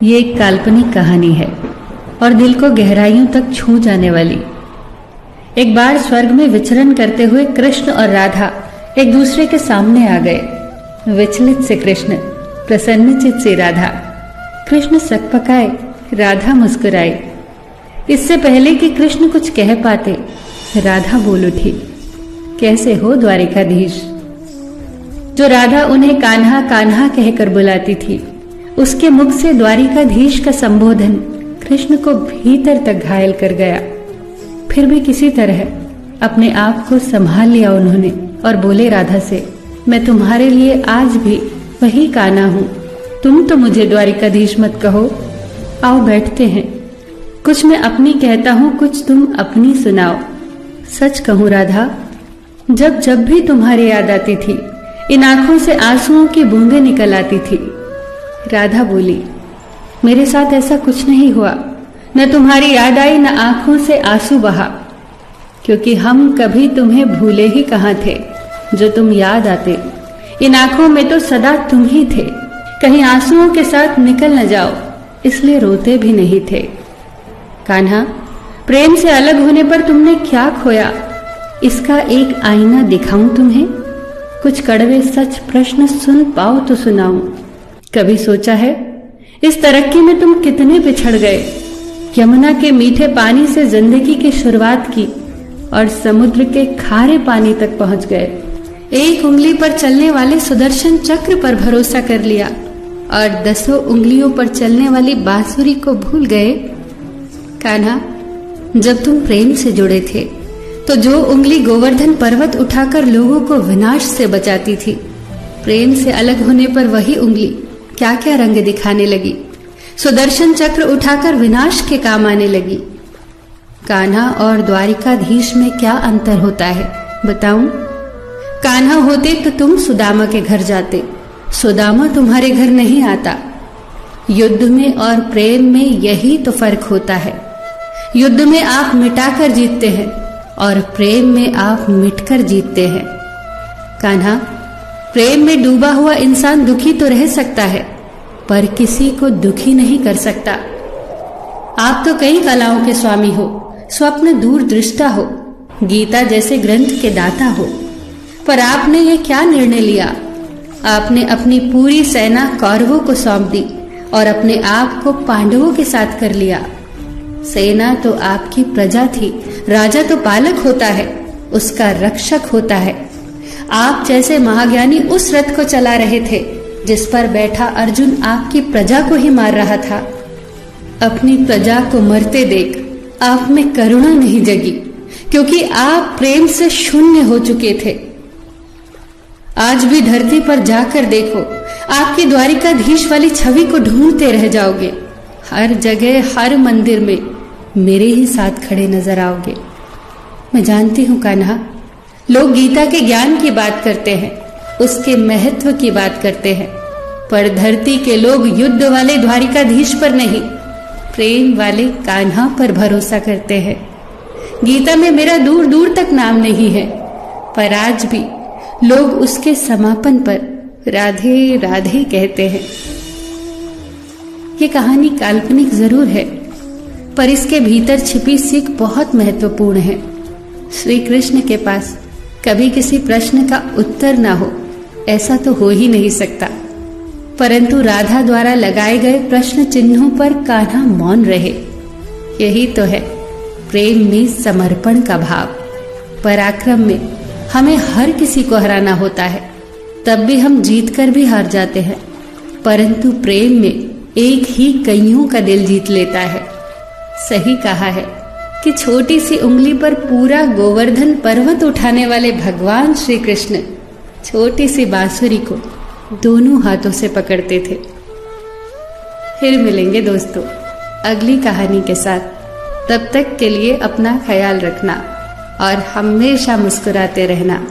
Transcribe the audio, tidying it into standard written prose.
ये एक काल्पनिक कहानी है और दिल को गहराइयों तक छू जाने वाली। एक बार स्वर्ग में विचरण करते हुए कृष्ण और राधा एक दूसरे के सामने आ गए। विचलित से कृष्ण, प्रसन्नचित से राधा। कृष्ण सकपकाए, राधा मुस्कुराई। इससे पहले कि कृष्ण कुछ कह पाते, राधा बोल उठी, कैसे हो द्वारिकाधीश। जो राधा उन्हें कान्हा कान्हा कहकर बुलाती थी, उसके मुख से द्वारिकाधीश का संबोधन कृष्ण को भीतर तक घायल कर गया। फिर भी किसी तरह अपने आप को संभाल लिया उन्होंने और बोले राधा से, मैं तुम्हारे लिए आज भी वही कान्हा हूं। तुम तो मुझे द्वारिकाधीश मत कहो। आओ बैठते हैं। कुछ मैं अपनी कहता हूं, कुछ तुम अपनी सुनाओ। सच कहूं राधा, जब जब भी तुम्हारी याद आती थी, इन आंखों से आंसुओं की बूंदें निकल आती थी। राधा बोली, मेरे साथ ऐसा कुछ नहीं हुआ। न तुम्हारी याद आई, न आंखों से आंसू बहा, क्योंकि हम कभी तुम्हें भूले ही कहाँ थे। जो तुम याद आते, इन आंखों में तो सदा तुम ही थे। कहीं आंसुओं के साथ निकल न जाओ, इसलिए रोते भी नहीं थे। कान्हा, प्रेम से अलग होने पर तुमने क्या खोया, इसका एक आईना दिखाऊं तुम्हें। कुछ कड़वे सच प्रश्न सुन पाओ तो सुनाऊं। कभी सोचा है इस तरक्की में तुम कितने पिछड़ गए। यमुना के मीठे पानी से जिंदगी की शुरुआत की और समुद्र के खारे पानी तक पहुंच गए। एक उंगली पर चलने वाले सुदर्शन चक्र पर भरोसा कर लिया और 10 उंगलियों पर चलने वाली बांसुरी को भूल गए। कान्हा, जब तुम प्रेम से जुड़े थे तो जो उंगली गोवर्धन पर्वत उठाकर लोगों को विनाश से बचाती थी, प्रेम से अलग होने पर वही उंगली क्या क्या रंग दिखाने लगी। सुदर्शन चक्र उठाकर विनाश के काम आने लगी। कान्हा और द्वारिकाधीश में क्या अंतर होता है बताऊं? कान्हा होते तो तुम सुदामा के घर जाते, सुदामा तुम्हारे घर नहीं आता। युद्ध में और प्रेम में यही तो फर्क होता है। युद्ध में आप मिटाकर जीतते हैं और प्रेम में आप मिटकर जीतते हैं। कान्हा, प्रेम में डूबा हुआ इंसान दुखी तो रह सकता है, पर किसी को दुखी नहीं कर सकता। आप तो कई कलाओं के स्वामी हो, स्वप्न दूरदृष्टा हो, गीता जैसे ग्रंथ के दाता हो, पर आपने ये क्या निर्णय लिया? आपने अपनी पूरी सेना कौरवों को सौंप दी और अपने आप को पांडवों के साथ कर लिया। सेना तो आपकी प्रजा थी, राजा तो पालक होता है, उसका रक्षक होता है। आप जैसे महाज्ञानी उस रथ को चला रहे थे जिस पर बैठा अर्जुन आपकी प्रजा को ही मार रहा था। अपनी प्रजा को मरते देख आप में करुणा नहीं जगी, क्योंकि आप प्रेम से शून्य हो चुके थे। आज भी धरती पर जाकर देखो, आपकी द्वारिकाधीश वाली छवि को ढूंढते रह जाओगे। हर जगह, हर मंदिर में मेरे ही साथ खड़े नजर आओगे। मैं जानती हूं कान्हा, लोग गीता के ज्ञान की बात करते हैं, उसके महत्व की बात करते हैं, पर धरती के लोग युद्ध वाले द्वारिकाधीश पर नहीं, प्रेम वाले कान्हा पर भरोसा करते हैं। गीता में मेरा दूर दूर तक नाम नहीं है, पर आज भी लोग उसके समापन पर राधे राधे कहते हैं। ये कहानी काल्पनिक जरूर है, पर इसके भीतर छिपी सीख बहुत महत्वपूर्ण है। श्री कृष्ण के पास कभी किसी प्रश्न का उत्तर ना हो, ऐसा तो हो ही नहीं सकता, परंतु राधा द्वारा लगाए गए प्रश्न चिन्हों पर कान्हा मौन रहे। यही तो है प्रेम में समर्पण का भाव। पराक्रम में हमें हर किसी को हराना होता है, तब भी हम जीतकर भी हार जाते हैं, परंतु प्रेम में एक ही कईयों का दिल जीत लेता है। सही कहा है कि छोटी सी उंगली पर पूरा गोवर्धन पर्वत उठाने वाले भगवान श्री कृष्ण छोटी सी बांसुरी को दोनों हाथों से पकड़ते थे। फिर मिलेंगे दोस्तों अगली कहानी के साथ। तब तक के लिए अपना ख्याल रखना और हमेशा मुस्कुराते रहना।